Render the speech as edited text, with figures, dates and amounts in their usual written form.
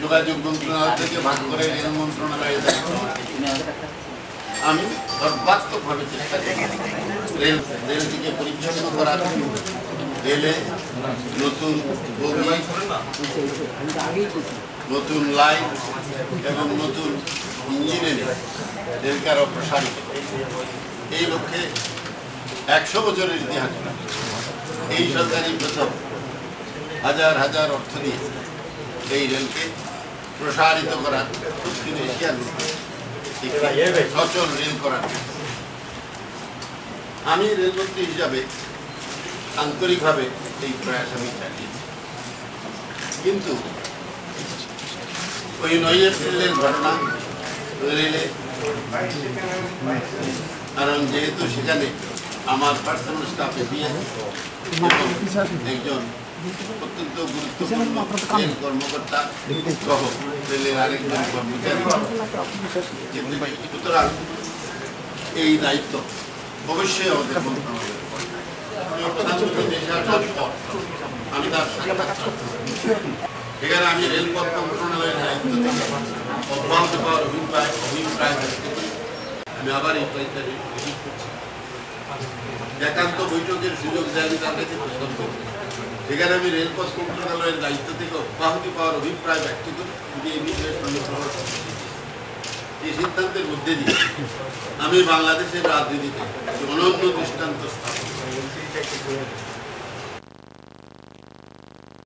যোগাযোগ মন্ত্রণালয় থেকে ভাগ করে রেল মন্ত্রণালয়ে আমি সর্বাত্মকভাবে চেষ্টা করি রেলটিকে পরিচ্ছন্ন করা, রেলে নতুন বগি, নতুন লাইন এবং নতুন ইঞ্জিন এনে রেলকে আরো প্রসারিত, এই লক্ষ্যে 100 বছরের ইতিহাস এই সরকারি প্রথম হাজার হাজার অর্থ দিয়ে এই রেলকে প্রসারিত করার দক্ষিণ এশিয়ার সচল রেল করার। আমি রেলমন্ত্রী হিসাবে আন্তরিকভাবে এই প্রয়াস আমি চালিয়েছি, কিন্তু ওই 9 এপ্রিলের ঘটনা রেলে, কারণ যেহেতু সেখানে আমার পার্সোনাল স্টাফ একজন অত্যন্ত গুরুত্বপূর্ণ রেল কর্মকর্তা সহ রেলের আরেকজন কর্মচারী, সুতরাং এই দায়িত্ব অবশ্যই আমাদের মন্ত্রণালয়ের। প্রধানমন্ত্রী দেশে আসার পর আমি তার সেখানে আমি রেলপথ মন্ত্রণালয়ের দায়িত্ব থেকে অব্যাহত পাওয়ার অভিপ্রায় আমি আবার এই দায়িত্বে একান্ত বৈঠকের সুযোগ দেয় আমি তার কাছে প্রস্তাব করি। সেখানে আমি রেলপথ মন্ত্রণালয়ের দায়িত্ব থেকে অব্যাহতি পাওয়ার অভিপ্রায় ব্যক্ত করি। এই বিষয়ে এই সিদ্ধান্তের মধ্যে দিয়ে আমি বাংলাদেশের রাজনীতিতে অনন্য দৃষ্টান্ত স্থাপন